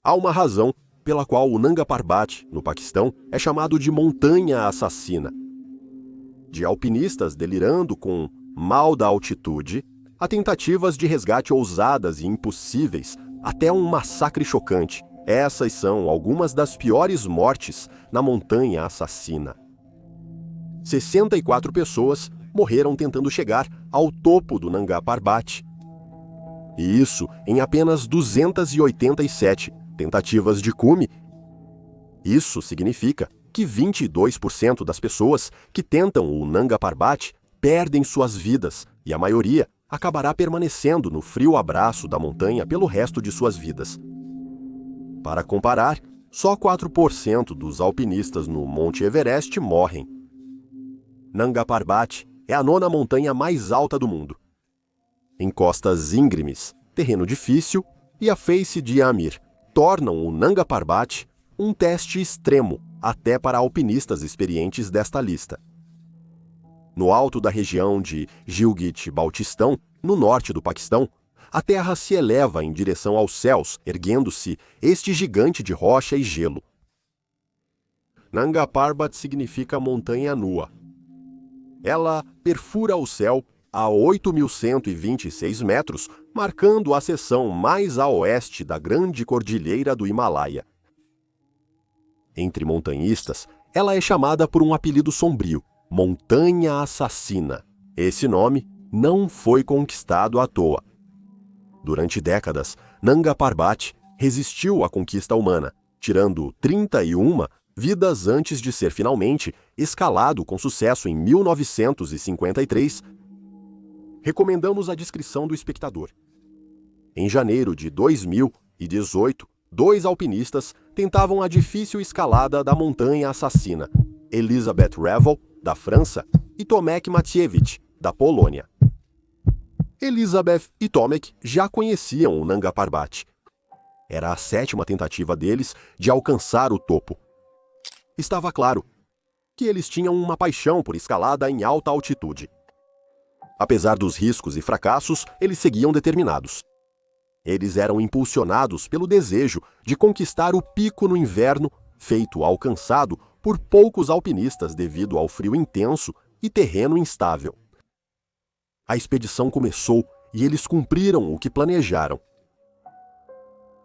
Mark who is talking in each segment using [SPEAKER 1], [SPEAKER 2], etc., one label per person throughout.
[SPEAKER 1] Há uma razão pela qual o Nanga Parbat, no Paquistão, é chamado de montanha assassina. De alpinistas delirando com mal da altitude, a tentativas de resgate ousadas e impossíveis, até um massacre chocante. Essas são algumas das piores mortes na montanha assassina. 64 pessoas morreram tentando chegar ao topo do Nanga Parbat. E isso em apenas 287 tentativas de cume. Isso significa que 22% das pessoas que tentam o Nanga Parbat perdem suas vidas e a maioria acabará permanecendo no frio abraço da montanha pelo resto de suas vidas. Para comparar, só 4% dos alpinistas no Monte Everest morrem. Nanga Parbat é a 9ª montanha mais alta do mundo. Em costas íngremes, terreno difícil e a face de Amir tornam o Nanga Parbat um teste extremo até para alpinistas experientes desta lista. No alto da região de Gilgit-Baltistão, no norte do Paquistão, a terra se eleva em direção aos céus, erguendo-se este gigante de rocha e gelo. Nanga Parbat significa montanha nua. Ela perfura o céu a 8.126 metros, marcando a seção mais a oeste da grande cordilheira do Himalaia. Entre montanhistas, ela é chamada por um apelido sombrio, Montanha Assassina. Esse nome não foi conquistado à toa. Durante décadas, Nanga Parbat resistiu à conquista humana, tirando 31 vidas antes de ser finalmente escalado com sucesso em 1953. Recomendamos a descrição do espectador. Em janeiro de 2018, 2 alpinistas tentavam a difícil escalada da montanha assassina, Elizabeth Revel, da França, e Tomek Maciejewicz, da Polônia. Elizabeth e Tomek já conheciam o Nanga Parbat. Era a 7ª tentativa deles de alcançar o topo. Estava claro que eles tinham uma paixão por escalada em alta altitude. Apesar dos riscos e fracassos, eles seguiam determinados. Eles eram impulsionados pelo desejo de conquistar o pico no inverno, feito alcançado por poucos alpinistas devido ao frio intenso e terreno instável. A expedição começou e eles cumpriram o que planejaram.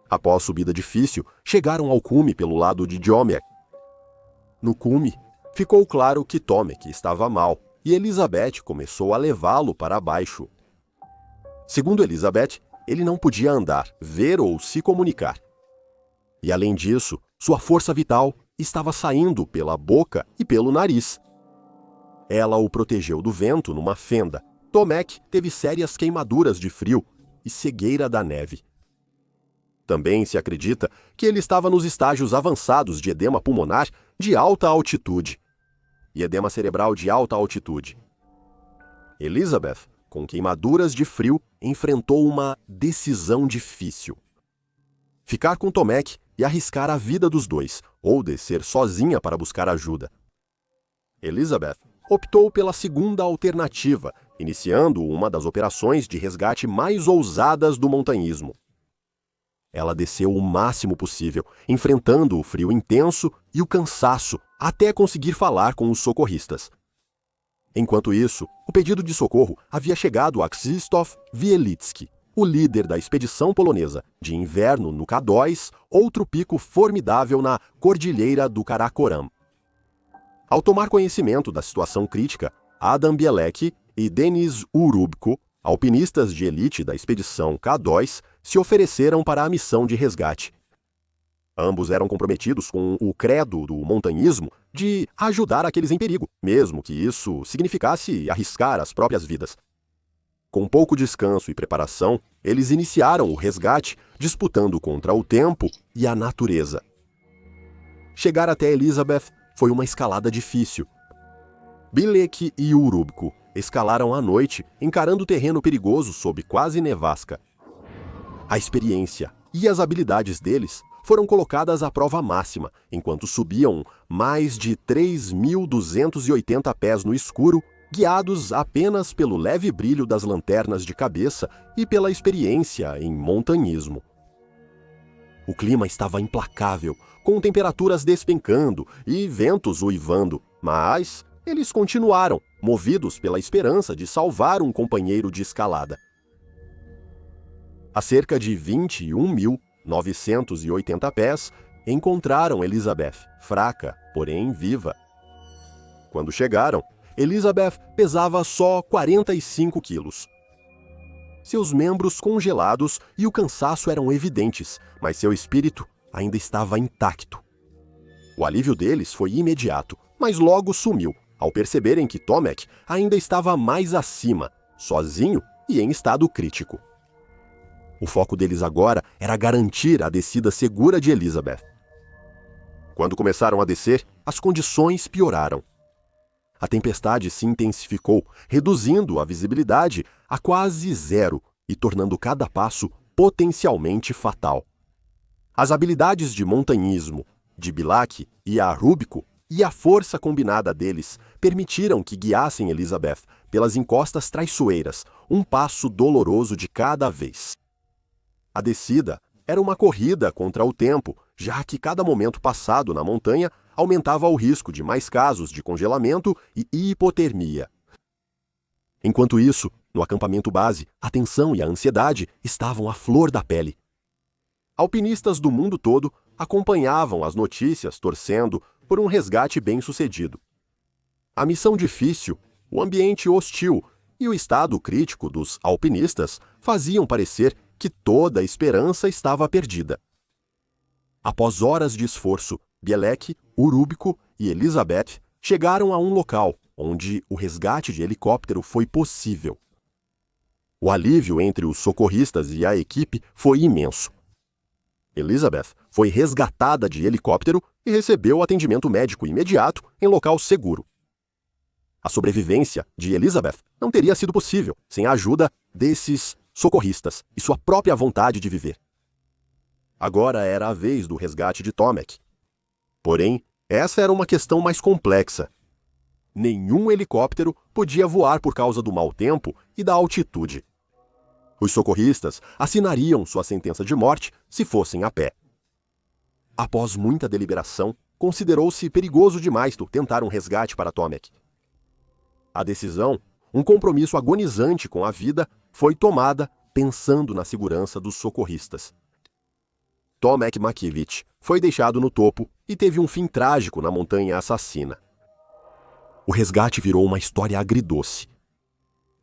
[SPEAKER 1] Após subida difícil, chegaram ao cume pelo lado de Jomek. No cume, ficou claro que Tomek estava mal e Elizabeth começou a levá-lo para baixo. Segundo Elizabeth, ele não podia andar, ver ou se comunicar. E além disso, sua força vital estava saindo pela boca e pelo nariz. Ela o protegeu do vento numa fenda. Tomek teve sérias queimaduras de frio e cegueira da neve. Também se acredita que ele estava nos estágios avançados de edema pulmonar de alta altitude e edema cerebral de alta altitude. Elizabeth, com queimaduras de frio, enfrentou uma decisão difícil. Ficar com Tomek e arriscar a vida dos dois, ou descer sozinha para buscar ajuda. Elizabeth optou pela segunda alternativa, iniciando uma das operações de resgate mais ousadas do montanhismo. Ela desceu o máximo possível, enfrentando o frio intenso e o cansaço, até conseguir falar com os socorristas. Enquanto isso, o pedido de socorro havia chegado a Krzysztof Wielicki, o líder da expedição polonesa de inverno no K2, outro pico formidável na Cordilheira do Karakoram. Ao tomar conhecimento da situação crítica, Adam Bielecki e Denis Urubko, alpinistas de elite da expedição K2, se ofereceram para a missão de resgate. Ambos eram comprometidos com o credo do montanhismo de ajudar aqueles em perigo, mesmo que isso significasse arriscar as próprias vidas. Com pouco descanso e preparação, eles iniciaram o resgate disputando contra o tempo e a natureza. Chegar até Elizabeth foi uma escalada difícil. Bielecki e Urubko escalaram à noite, encarando o terreno perigoso sob quase nevasca. A experiência e as habilidades deles foram colocadas à prova máxima, enquanto subiam mais de 3.280 pés no escuro, guiados apenas pelo leve brilho das lanternas de cabeça e pela experiência em montanhismo. O clima estava implacável, com temperaturas despencando e ventos uivando, mas eles continuaram, movidos pela esperança de salvar um companheiro de escalada. A cerca de 21.980 pés, encontraram Elizabeth, fraca, porém viva. Quando chegaram, Elizabeth pesava só 45 quilos. Seus membros congelados e o cansaço eram evidentes, mas seu espírito ainda estava intacto. O alívio deles foi imediato, mas logo sumiu, ao perceberem que Tomek ainda estava mais acima, sozinho e em estado crítico. O foco deles agora era garantir a descida segura de Elizabeth. Quando começaram a descer, as condições pioraram. A tempestade se intensificou, reduzindo a visibilidade a quase zero e tornando cada passo potencialmente fatal. As habilidades de montanhismo, de Bilac e Arúbico e a força combinada deles permitiram que guiassem Elizabeth pelas encostas traiçoeiras, um passo doloroso de cada vez. A descida era uma corrida contra o tempo, já que cada momento passado na montanha aumentava o risco de mais casos de congelamento e hipotermia. Enquanto isso, no acampamento base, a tensão e a ansiedade estavam à flor da pele. Alpinistas do mundo todo acompanhavam as notícias torcendo por um resgate bem-sucedido. A missão difícil, o ambiente hostil e o estado crítico dos alpinistas faziam parecer que toda a esperança estava perdida. Após horas de esforço, Bielek, Urúbico e Elizabeth chegaram a um local onde o resgate de helicóptero foi possível. O alívio entre os socorristas e a equipe foi imenso. Elizabeth foi resgatada de helicóptero e recebeu atendimento médico imediato em local seguro. A sobrevivência de Elizabeth não teria sido possível sem a ajuda desses socorristas e sua própria vontade de viver. Agora era a vez do resgate de Tomek. Porém, essa era uma questão mais complexa. Nenhum helicóptero podia voar por causa do mau tempo e da altitude. Os socorristas assinariam sua sentença de morte se fossem a pé. Após muita deliberação, considerou-se perigoso demais tentar um resgate para Tomek. A decisão, um compromisso agonizante com a vida, foi tomada pensando na segurança dos socorristas. Tomek Makiewicz foi deixado no topo e teve um fim trágico na montanha assassina. O resgate virou uma história agridoce.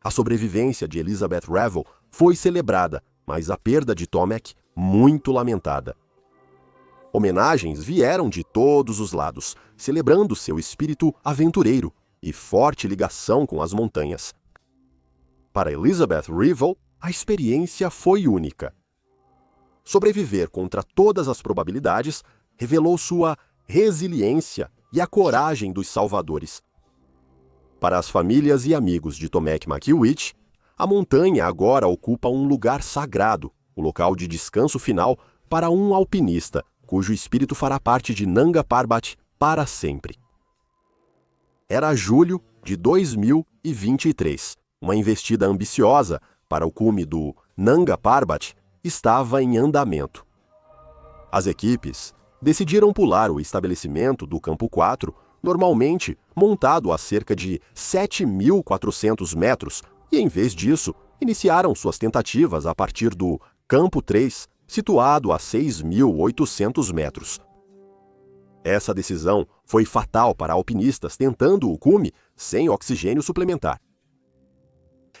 [SPEAKER 1] A sobrevivência de Elizabeth Revel foi celebrada, mas a perda de Tomek muito lamentada. Homenagens vieram de todos os lados, celebrando seu espírito aventureiro e forte ligação com as montanhas. Para Elizabeth Revel, a experiência foi única. Sobreviver contra todas as probabilidades revelou sua resiliência e a coragem dos salvadores. Para as famílias e amigos de Tomek Makiewicz, a montanha agora ocupa um lugar sagrado, o local de descanso final para um alpinista, cujo espírito fará parte de Nanga Parbat para sempre. Era julho de 2023. Uma investida ambiciosa para o cume do Nanga Parbat estava em andamento. As equipes decidiram pular o estabelecimento do Campo 4, normalmente montado a cerca de 7.400 metros, e em vez disso, iniciaram suas tentativas a partir do Campo 3, situado a 6.800 metros. Essa decisão foi fatal para alpinistas tentando o cume sem oxigênio suplementar.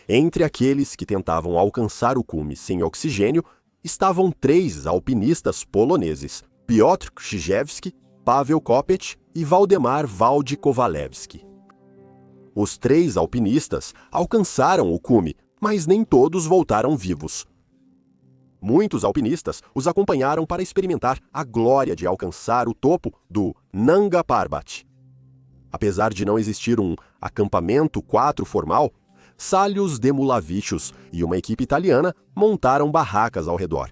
[SPEAKER 1] Entre aqueles que tentavam alcançar o cume sem oxigênio, estavam 3 alpinistas poloneses, Piotr Krzyzewski, Paweł Kopeć e Waldemar Waldy Kowalewski. Os 3 alpinistas alcançaram o cume, mas nem todos voltaram vivos. Muitos alpinistas os acompanharam para experimentar a glória de alcançar o topo do Nanga Parbat. Apesar de não existir um acampamento 4 formal, Salius Demulavicius e uma equipe italiana montaram barracas ao redor.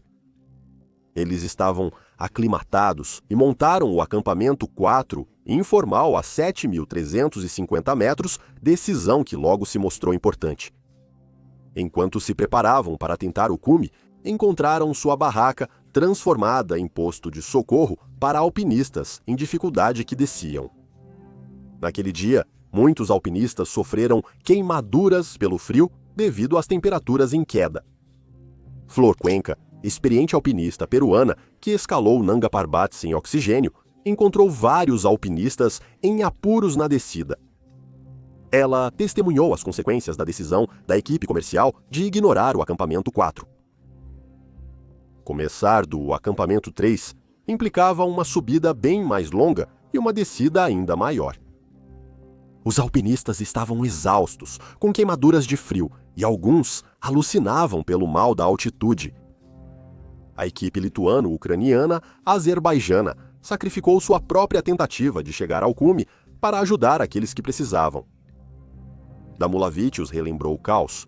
[SPEAKER 1] Eles estavam aclimatados e montaram o acampamento 4 informal a 7.350 metros, decisão que logo se mostrou importante. Enquanto se preparavam para tentar o cume, encontraram sua barraca transformada em posto de socorro para alpinistas em dificuldade que desciam. Naquele dia, muitos alpinistas sofreram queimaduras pelo frio devido às temperaturas em queda. Flor Cuenca, experiente alpinista peruana que escalou Nanga Parbat sem oxigênio, encontrou vários alpinistas em apuros na descida. Ela testemunhou as consequências da decisão da equipe comercial de ignorar o acampamento 4. Começar do acampamento 3 implicava uma subida bem mais longa e uma descida ainda maior. Os alpinistas estavam exaustos, com queimaduras de frio, e alguns alucinavam pelo mal da altitude. A equipe lituano-ucraniana azerbaijana sacrificou sua própria tentativa de chegar ao cume para ajudar aqueles que precisavam. Damulavicius relembrou o caos.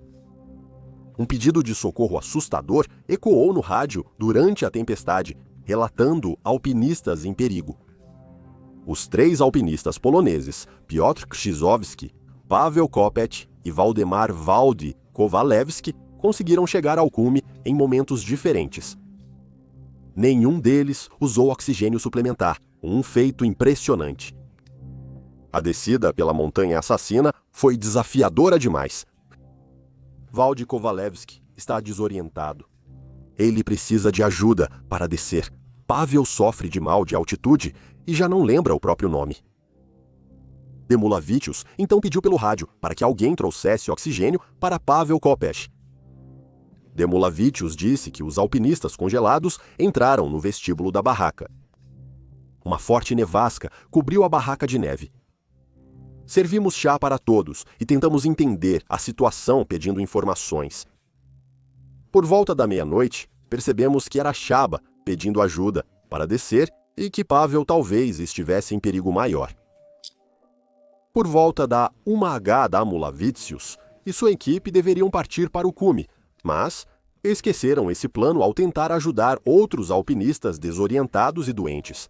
[SPEAKER 1] Um pedido de socorro assustador ecoou no rádio durante a tempestade, relatando alpinistas em perigo. Os 3 alpinistas poloneses, Piotr Krzyzowski, Paweł Kopeć e Waldemar Waldy Kowalewski, conseguiram chegar ao cume em momentos diferentes. Nenhum deles usou oxigênio suplementar, um feito impressionante. A descida pela montanha assassina foi desafiadora demais. Waldy Kowalewski está desorientado. Ele precisa de ajuda para descer. Paweł sofre de mal de altitude e já não lembra o próprio nome. Damulavicius então pediu pelo rádio para que alguém trouxesse oxigênio para Paweł Kopeć. Damulavicius disse que os alpinistas congelados entraram no vestíbulo da barraca. Uma forte nevasca cobriu a barraca de neve. Servimos chá para todos e tentamos entender a situação pedindo informações. Por volta da meia-noite, percebemos que era Chaba pedindo ajuda para descer e que Paweł talvez estivesse em perigo maior. Por volta da 1H Damulavicius e sua equipe deveriam partir para o cume, mas esqueceram esse plano ao tentar ajudar outros alpinistas desorientados e doentes.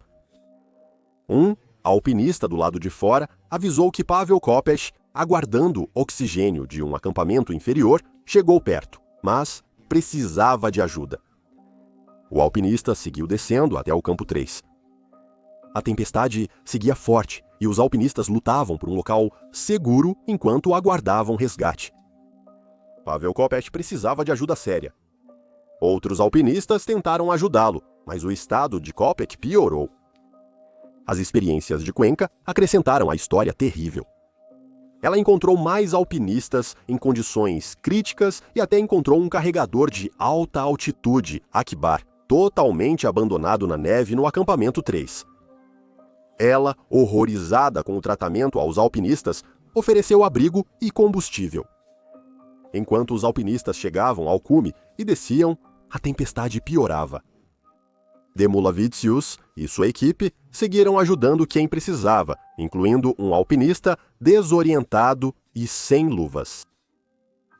[SPEAKER 1] Um alpinista do lado de fora avisou que Paweł Kopeć, aguardando oxigênio de um acampamento inferior, chegou perto, mas precisava de ajuda. O alpinista seguiu descendo até o campo 3. A tempestade seguia forte e os alpinistas lutavam por um local seguro enquanto aguardavam resgate. Paweł Kopeć precisava de ajuda séria. Outros alpinistas tentaram ajudá-lo, mas o estado de Kopeć piorou. As experiências de Cuenca acrescentaram à história terrível. Ela encontrou mais alpinistas em condições críticas e até encontrou um carregador de alta altitude, Akbar, totalmente abandonado na neve no acampamento 3. Ela, horrorizada com o tratamento aos alpinistas, ofereceu abrigo e combustível. Enquanto os alpinistas chegavam ao cume e desciam, a tempestade piorava. Damulavicius e sua equipe seguiram ajudando quem precisava, incluindo um alpinista desorientado e sem luvas.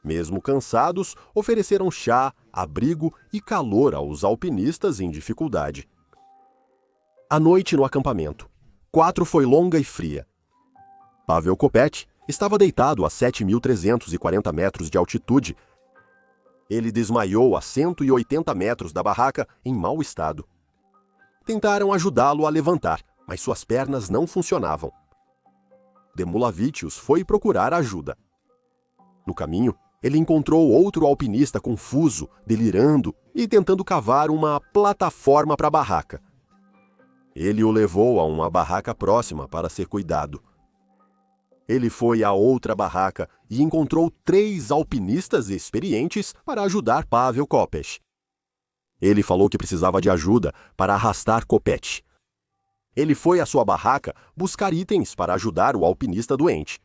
[SPEAKER 1] Mesmo cansados, ofereceram chá, abrigo e calor aos alpinistas em dificuldade. A noite no acampamento 4 foi longa e fria. Paweł Kopeć estava deitado a 7.340 metros de altitude. Ele desmaiou a 180 metros da barraca em mau estado. Tentaram ajudá-lo a levantar, mas suas pernas não funcionavam. Damulavicius foi procurar ajuda. No caminho, ele encontrou outro alpinista confuso, delirando e tentando cavar uma plataforma para a barraca. Ele o levou a uma barraca próxima para ser cuidado. Ele foi a outra barraca e encontrou 3 alpinistas experientes para ajudar Paweł Kopeć. Ele falou que precisava de ajuda para arrastar Kopeć. Ele foi à sua barraca buscar itens para ajudar o alpinista doente.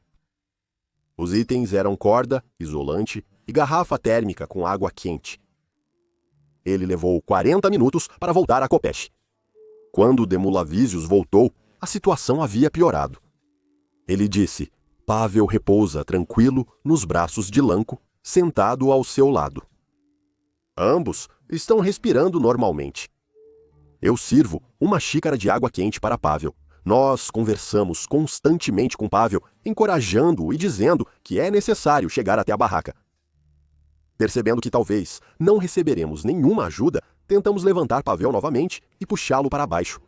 [SPEAKER 1] Os itens eram corda, isolante e garrafa térmica com água quente. Ele levou 40 minutos para voltar a Kopeć. Quando Damulavicius voltou, a situação havia piorado. Ele disse: Paweł repousa tranquilo nos braços de Lanko, sentado ao seu lado. Ambos estão respirando normalmente. Eu sirvo uma xícara de água quente para Paweł. Nós conversamos constantemente com Paweł, encorajando-o e dizendo que é necessário chegar até a barraca. Percebendo que talvez não receberemos nenhuma ajuda, Tentamos levantar Pavel novamente e puxá-lo para baixo.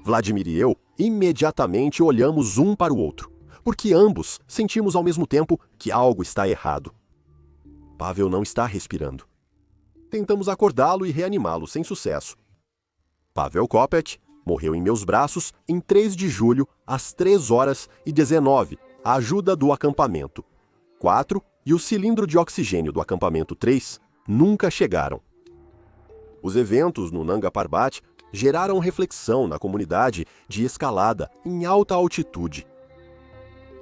[SPEAKER 1] Vladimir e eu imediatamente olhamos um para o outro, porque ambos sentimos ao mesmo tempo que algo está errado. Pavel não está respirando. Tentamos acordá-lo e reanimá-lo sem sucesso. Pavel Kopech morreu em meus braços em 3 de julho, às 3h19, à ajuda do acampamento 4 e o cilindro de oxigênio do acampamento 3 nunca chegaram. Os eventos no Nanga Parbat geraram reflexão na comunidade de escalada em alta altitude.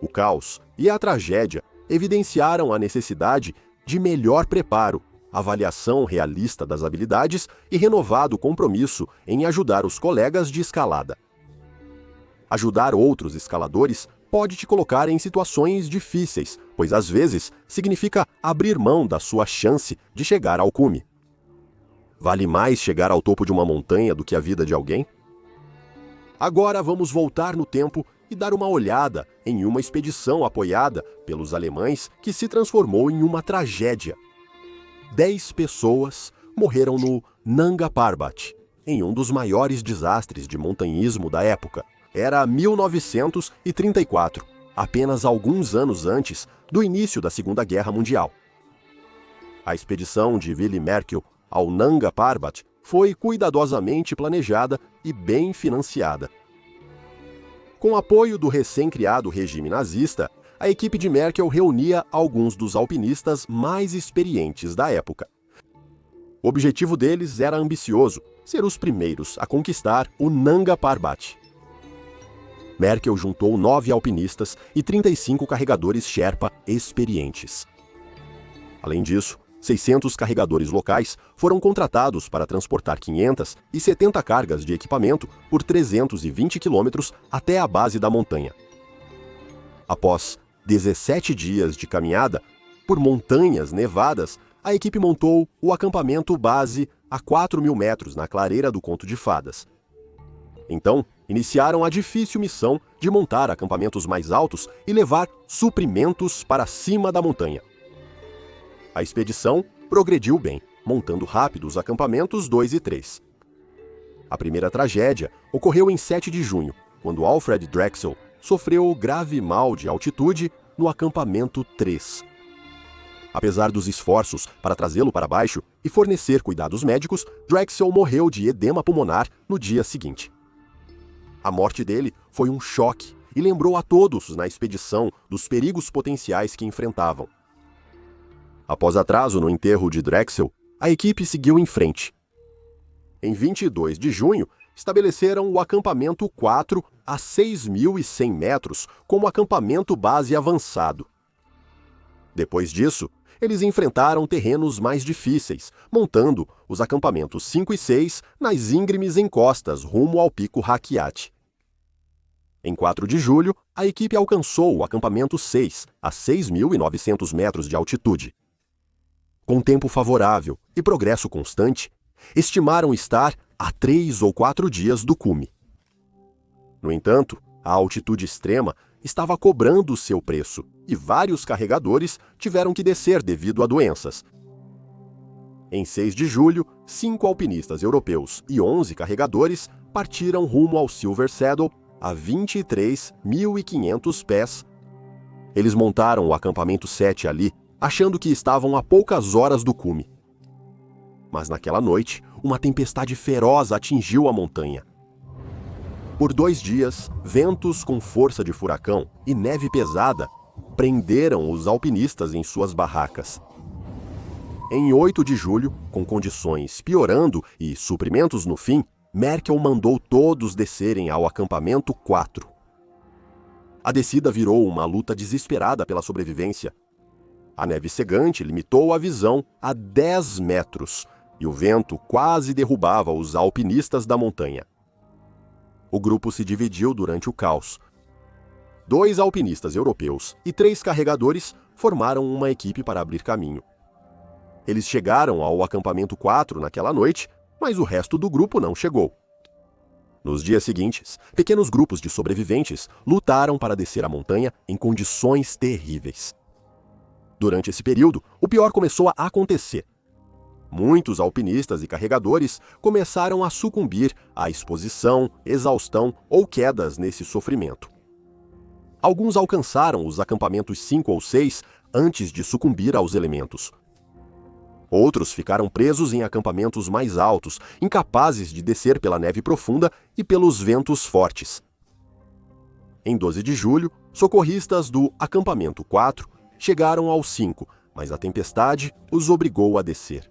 [SPEAKER 1] O caos e a tragédia evidenciaram a necessidade de melhor preparo, avaliação realista das habilidades e renovado compromisso em ajudar os colegas de escalada. Ajudar outros escaladores pode te colocar em situações difíceis, pois às vezes significa abrir mão da sua chance de chegar ao cume. Vale mais chegar ao topo de uma montanha do que a vida de alguém? Agora vamos voltar no tempo e dar uma olhada em uma expedição apoiada pelos alemães que se transformou em uma tragédia. 10 pessoas morreram no Nanga Parbat, em um dos maiores desastres de montanhismo da época. Era 1934, apenas alguns anos antes do início da Segunda Guerra Mundial. A expedição de Willy Merkel ao Nanga Parbat foi cuidadosamente planejada e bem financiada. Com apoio do recém-criado regime nazista, a equipe de Merkel reunia alguns dos alpinistas mais experientes da época. O objetivo deles era ambicioso, ser os primeiros a conquistar o Nanga Parbat. Merkel juntou 9 alpinistas e 35 carregadores Sherpa experientes. Além disso, 600 carregadores locais foram contratados para transportar 570 cargas de equipamento por 320 quilômetros até a base da montanha. Após 17 dias de caminhada por montanhas nevadas, a equipe montou o acampamento base a 4.000 metros na clareira do Conto de Fadas. Então, iniciaram a difícil missão de montar acampamentos mais altos e levar suprimentos para cima da montanha. A expedição progrediu bem, montando rápido os acampamentos 2 e 3. A primeira tragédia ocorreu em 7 de junho, quando Alfred Drexel sofreu grave mal de altitude no acampamento 3. Apesar dos esforços para trazê-lo para baixo e fornecer cuidados médicos, Drexel morreu de edema pulmonar no dia seguinte. A morte dele foi um choque e lembrou a todos na expedição dos perigos potenciais que enfrentavam. Após atraso no enterro de Drexel, a equipe seguiu em frente. Em 22 de junho, estabeleceram o acampamento 4 a 6.100 metros como acampamento base avançado. Depois disso, eles enfrentaram terrenos mais difíceis, montando os acampamentos 5 e 6 nas íngremes encostas rumo ao pico Rakiat. Em 4 de julho, a equipe alcançou o acampamento 6 a 6.900 metros de altitude. Com tempo favorável e progresso constante, estimaram estar a 3 ou 4 dias do cume. No entanto, a altitude extrema estava cobrando seu preço e vários carregadores tiveram que descer devido a doenças. Em 6 de julho, 5 alpinistas europeus e 11 carregadores partiram rumo ao Silver Saddle a 23.500 pés. Eles montaram o acampamento 7 ali, achando que estavam a poucas horas do cume. Mas naquela noite, uma tempestade feroz atingiu a montanha. Por 2 dias, ventos com força de furacão e neve pesada prenderam os alpinistas em suas barracas. Em 8 de julho, com condições piorando e suprimentos no fim, Merkel mandou todos descerem ao acampamento 4. A descida virou uma luta desesperada pela sobrevivência. A neve cegante limitou a visão a 10 metros e o vento quase derrubava os alpinistas da montanha. O grupo se dividiu durante o caos. 2 alpinistas europeus e 3 carregadores formaram uma equipe para abrir caminho. Eles chegaram ao acampamento 4 naquela noite, mas o resto do grupo não chegou. Nos dias seguintes, pequenos grupos de sobreviventes lutaram para descer a montanha em condições terríveis. Durante esse período, o pior começou a acontecer. muitos alpinistas e carregadores começaram a sucumbir à exposição, exaustão ou quedas nesse sofrimento. Alguns alcançaram os acampamentos 5 ou 6 antes de sucumbir aos elementos. Outros ficaram presos em acampamentos mais altos, incapazes de descer pela neve profunda e pelos ventos fortes. Em 12 de julho, socorristas do acampamento 4 chegaram ao 5, mas a tempestade os obrigou a descer.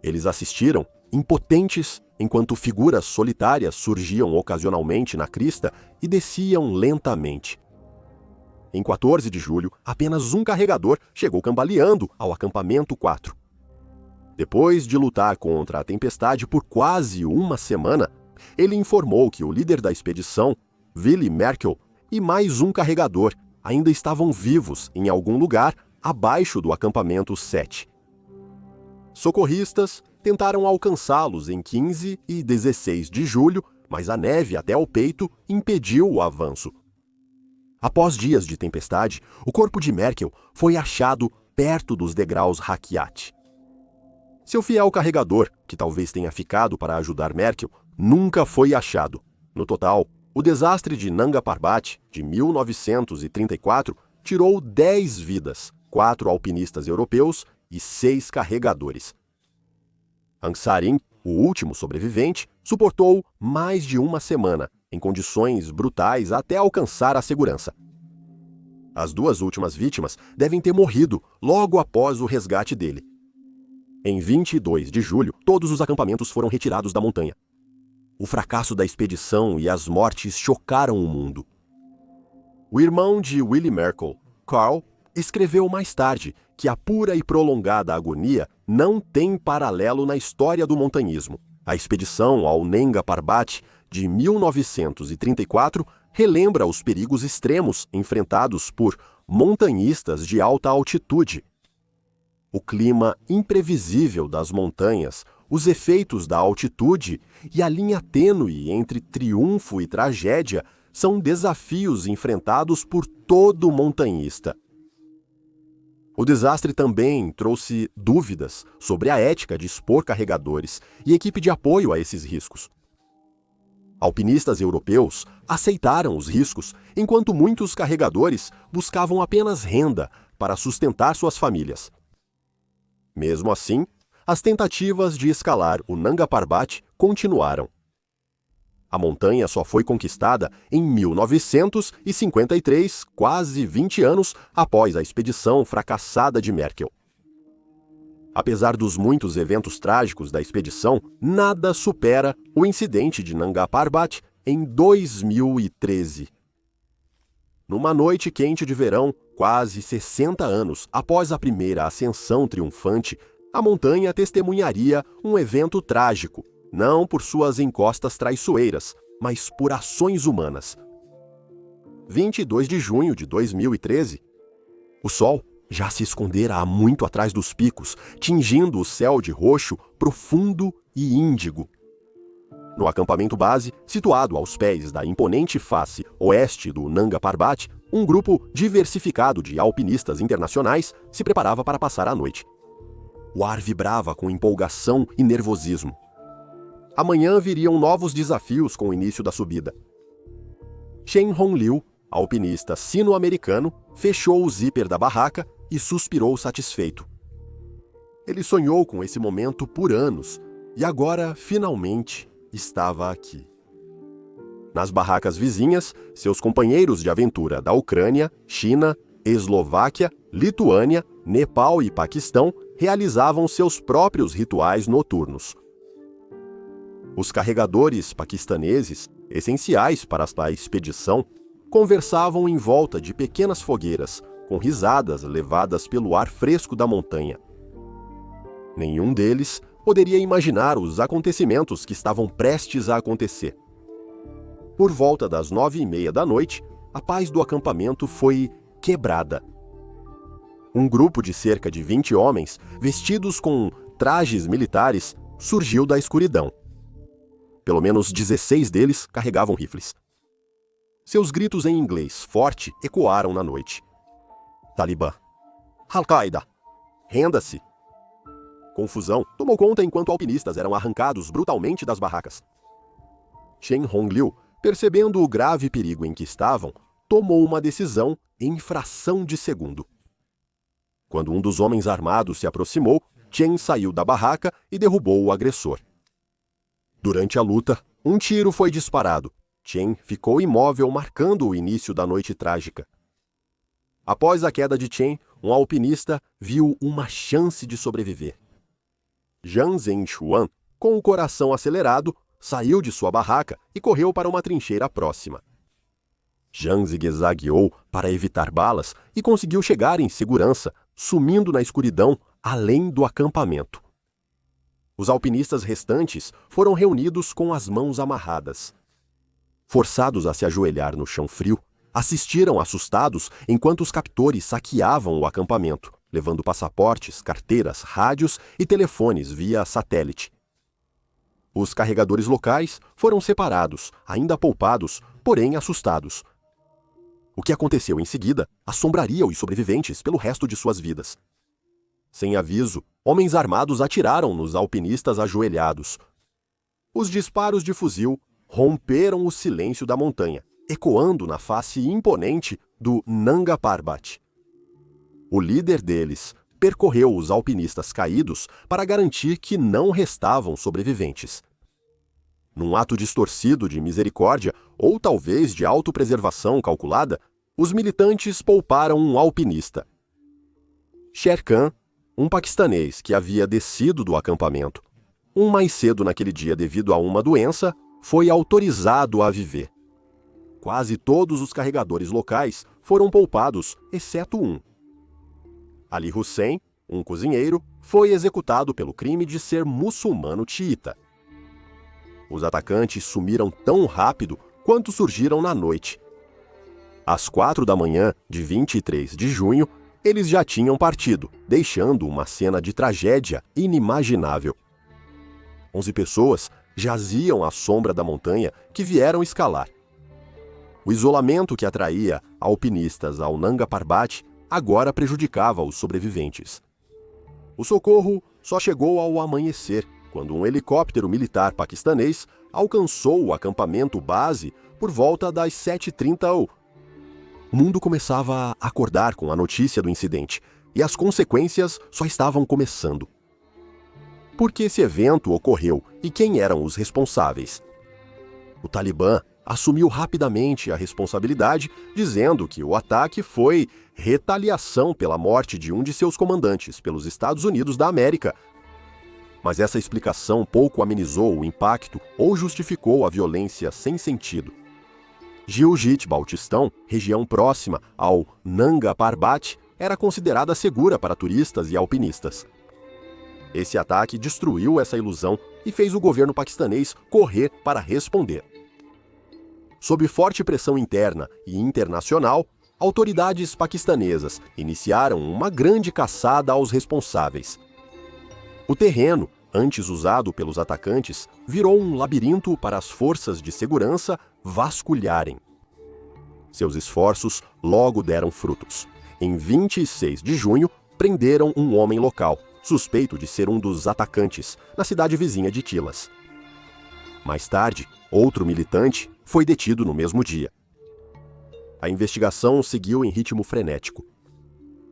[SPEAKER 1] Eles assistiram, impotentes, enquanto figuras solitárias surgiam ocasionalmente na crista e desciam lentamente. Em 14 de julho, apenas um carregador chegou cambaleando ao acampamento 4. Depois de lutar contra a tempestade por quase uma semana, ele informou que o líder da expedição, Willy Merkel, e mais um carregador ainda estavam vivos em algum lugar abaixo do acampamento 7. Socorristas tentaram alcançá-los em 15 e 16 de julho, mas a neve até ao peito impediu o avanço. Após dias de tempestade, o corpo de Merkel foi achado perto dos degraus Rakiat. Seu fiel carregador, que talvez tenha ficado para ajudar Merkel, nunca foi achado. No total, o desastre de Nanga Parbat, de 1934, tirou 10 vidas, 4 alpinistas europeus e 6 carregadores. Ansarin, o último sobrevivente, suportou mais de uma semana, em condições brutais até alcançar a segurança. As 2 últimas vítimas devem ter morrido logo após o resgate dele. Em 22 de julho, todos os acampamentos foram retirados da montanha. O fracasso da expedição e as mortes chocaram o mundo. O irmão de Willy Merkel, Karl, escreveu mais tarde que a pura e prolongada agonia não tem paralelo na história do montanhismo. A expedição ao Nanga Parbat de 1934 relembra os perigos extremos enfrentados por montanhistas de alta altitude. O clima imprevisível das montanhas, os efeitos da altitude e a linha tênue entre triunfo e tragédia são desafios enfrentados por todo montanhista. O desastre também trouxe dúvidas sobre a ética de expor carregadores e equipe de apoio a esses riscos. Alpinistas europeus aceitaram os riscos, enquanto muitos carregadores buscavam apenas renda para sustentar suas famílias. Mesmo assim, as tentativas de escalar o Nanga Parbat continuaram. A montanha só foi conquistada em 1953, quase 20 anos após a expedição fracassada de Merkel. Apesar dos muitos eventos trágicos da expedição, nada supera o incidente de Nanga Parbat em 2013. Numa noite quente de verão, quase 60 anos após a primeira ascensão triunfante, a montanha testemunharia um evento trágico, não por suas encostas traiçoeiras, mas por ações humanas. 22 de junho de 2013. O sol já se escondera há muito atrás dos picos, tingindo o céu de roxo, profundo e índigo. No acampamento base, situado aos pés da imponente face oeste do Nanga Parbat, um grupo diversificado de alpinistas internacionais se preparava para passar a noite. O ar vibrava com empolgação e nervosismo. Amanhã viriam novos desafios com o início da subida. Shen Hongliu, alpinista sino-americano, fechou o zíper da barraca e suspirou satisfeito. Ele sonhou com esse momento por anos e agora, finalmente, estava aqui. Nas barracas vizinhas, seus companheiros de aventura da Ucrânia, China, Eslováquia, Lituânia, Nepal e Paquistão realizavam seus próprios rituais noturnos. Os carregadores paquistaneses, essenciais para a expedição, conversavam em volta de pequenas fogueiras, com risadas levadas pelo ar fresco da montanha. Nenhum deles poderia imaginar os acontecimentos que estavam prestes a acontecer. Por volta das 9h30 da noite, a paz do acampamento foi quebrada. Um grupo de cerca de 20 homens, vestidos com trajes militares, surgiu da escuridão. Pelo menos 16 deles carregavam rifles. Seus gritos em inglês forte ecoaram na noite. Talibã. Al-Qaeda. Renda-se. Confusão tomou conta enquanto alpinistas eram arrancados brutalmente das barracas. Chen Hongliu, percebendo o grave perigo em que estavam, tomou uma decisão em fração de segundo. Quando um dos homens armados se aproximou, Chen saiu da barraca e derrubou o agressor. Durante a luta, um tiro foi disparado. Chen ficou imóvel, marcando o início da noite trágica. Após a queda de Chen, um alpinista viu uma chance de sobreviver. Zhang Zhenxuan, com o coração acelerado, saiu de sua barraca e correu para uma trincheira próxima. Zhang zigue-zagueou para evitar balas e conseguiu chegar em segurança, sumindo na escuridão além do acampamento. Os alpinistas restantes foram reunidos com as mãos amarradas. Forçados a se ajoelhar no chão frio, assistiram assustados enquanto os captores saqueavam o acampamento, levando passaportes, carteiras, rádios e telefones via satélite. Os carregadores locais foram separados, ainda poupados, porém assustados. O que aconteceu em seguida assombraria os sobreviventes pelo resto de suas vidas. Sem aviso, homens armados atiraram nos alpinistas ajoelhados. Os disparos de fuzil romperam o silêncio da montanha, ecoando na face imponente do Nanga Parbat. O líder deles percorreu os alpinistas caídos para garantir que não restavam sobreviventes. Num ato distorcido de misericórdia, ou talvez de autopreservação calculada, os militantes pouparam um alpinista. Sher Khan, um paquistanês que havia descido do acampamento, mais cedo naquele dia devido a uma doença, foi autorizado a viver. Quase todos os carregadores locais foram poupados, exceto um. Ali Hussein, um cozinheiro, foi executado pelo crime de ser muçulmano xiita. Os atacantes sumiram tão rápido quanto surgiram na noite. Às 4 da manhã de 23 de junho, eles já tinham partido, deixando uma cena de tragédia inimaginável. 11 pessoas jaziam à sombra da montanha que vieram escalar. O isolamento que atraía alpinistas ao Nanga Parbat agora prejudicava os sobreviventes. O socorro só chegou ao amanhecer, quando um helicóptero militar paquistanês alcançou o acampamento base por volta das 7h30. O mundo começava a acordar com a notícia do incidente, e as consequências só estavam começando. Por que esse evento ocorreu e quem eram os responsáveis? O Talibã assumiu rapidamente a responsabilidade, dizendo que o ataque foi retaliação pela morte de um de seus comandantes pelos Estados Unidos da América. Mas essa explicação pouco amenizou o impacto ou justificou a violência sem sentido. Gilgit Baltistão, região próxima ao Nanga Parbat, era considerada segura para turistas e alpinistas. Esse ataque destruiu essa ilusão e fez o governo paquistanês correr para responder. Sob forte pressão interna e internacional, autoridades paquistanesas iniciaram uma grande caçada aos responsáveis. O terreno, antes usado pelos atacantes, virou um labirinto para as forças de segurança vasculharem. Seus esforços logo deram frutos. Em 26 de junho, prenderam um homem local, suspeito de ser um dos atacantes, na cidade vizinha de Tilas. Mais tarde, outro militante foi detido no mesmo dia. A investigação seguiu em ritmo frenético.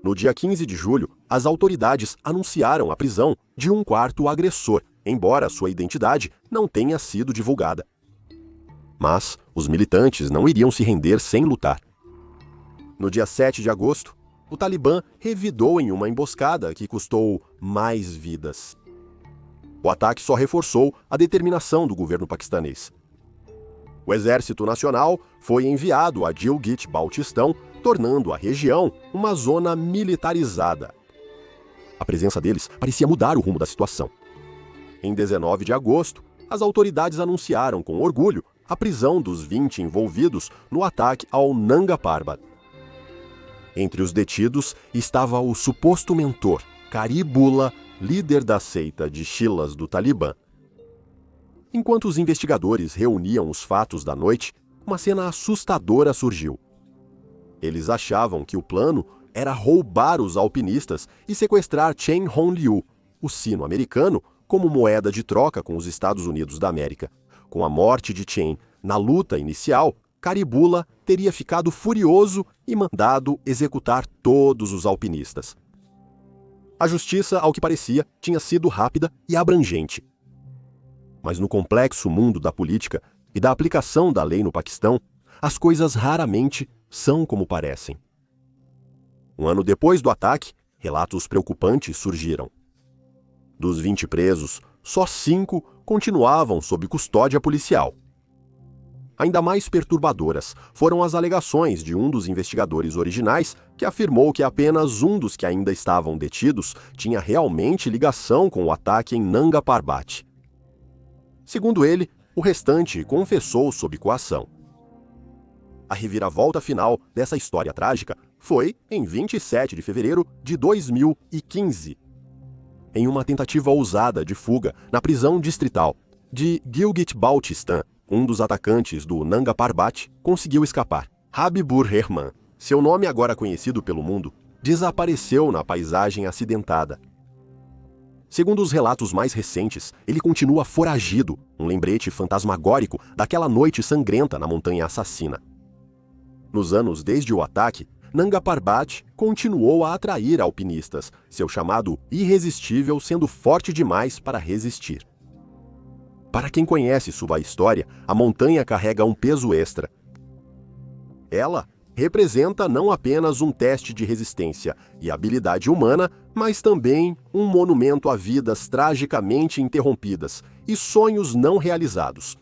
[SPEAKER 1] No dia 15 de julho, as autoridades anunciaram a prisão de um quarto agressor, embora sua identidade não tenha sido divulgada. Mas os militantes não iriam se render sem lutar. No dia 7 de agosto, o Talibã revidou em uma emboscada que custou mais vidas. O ataque só reforçou a determinação do governo paquistanês. O Exército Nacional foi enviado a Gilgit-Baltistão, tornando a região uma zona militarizada. A presença deles parecia mudar o rumo da situação. Em 19 de agosto, as autoridades anunciaram com orgulho a prisão dos 20 envolvidos no ataque ao Nanga Parbat. Entre os detidos estava o suposto mentor, Karibullah, líder da seita de Chilas do Talibã. Enquanto os investigadores reuniam os fatos da noite, uma cena assustadora surgiu. Eles achavam que o plano era roubar os alpinistas e sequestrar Chen Hongliu, o sino americano, como moeda de troca com os Estados Unidos da América. Com a morte de Chen na luta inicial, Caligula teria ficado furioso e mandado executar todos os alpinistas. A justiça, ao que parecia, tinha sido rápida e abrangente. Mas no complexo mundo da política e da aplicação da lei no Paquistão, as coisas raramente são como parecem. Um ano depois do ataque, relatos preocupantes surgiram. Dos 20 presos, só 5 continuavam sob custódia policial. Ainda mais perturbadoras foram as alegações de um dos investigadores originais, que afirmou que apenas um dos que ainda estavam detidos tinha realmente ligação com o ataque em Nanga Parbat. Segundo ele, o restante confessou sob coação. A reviravolta final dessa história trágica foi em 27 de fevereiro de 2015, em uma tentativa ousada de fuga na prisão distrital de Gilgit-Baltistan. Um dos atacantes do Nanga Parbat conseguiu escapar. Habibur Rahman, seu nome agora conhecido pelo mundo, desapareceu na paisagem acidentada. Segundo os relatos mais recentes, ele continua foragido, um lembrete fantasmagórico daquela noite sangrenta na montanha assassina. Nos anos desde o ataque, Nanga Parbat continuou a atrair alpinistas, seu chamado irresistível sendo forte demais para resistir. Para quem conhece sua história, a montanha carrega um peso extra. Ela representa não apenas um teste de resistência e habilidade humana, mas também um monumento a vidas tragicamente interrompidas e sonhos não realizados.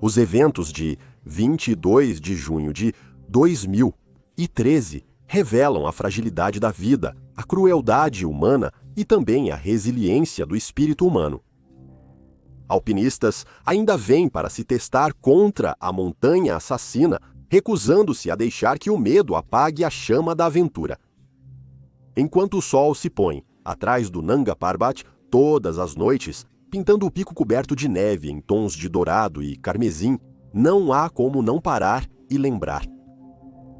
[SPEAKER 1] Os eventos de 22 de junho de 2013 revelam a fragilidade da vida, a crueldade humana e também a resiliência do espírito humano. Alpinistas ainda vêm para se testar contra a montanha assassina, recusando-se a deixar que o medo apague a chama da aventura. Enquanto o sol se põe atrás do Nanga Parbat todas as noites, pintando o pico coberto de neve em tons de dourado e carmesim, não há como não parar e lembrar.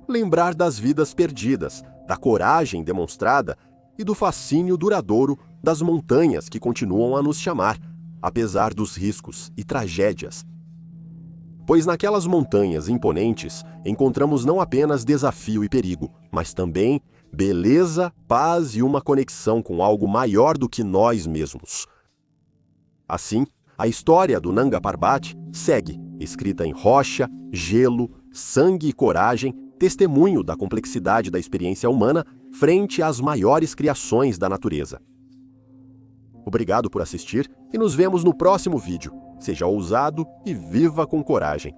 [SPEAKER 1] Lembrar das vidas perdidas, da coragem demonstrada e do fascínio duradouro das montanhas que continuam a nos chamar, apesar dos riscos e tragédias. Pois naquelas montanhas imponentes encontramos não apenas desafio e perigo, mas também beleza, paz e uma conexão com algo maior do que nós mesmos. Assim, a história do Nanga Parbat segue, escrita em rocha, gelo, sangue e coragem, testemunho da complexidade da experiência humana frente às maiores criações da natureza. Obrigado por assistir e nos vemos no próximo vídeo. Seja ousado e viva com coragem.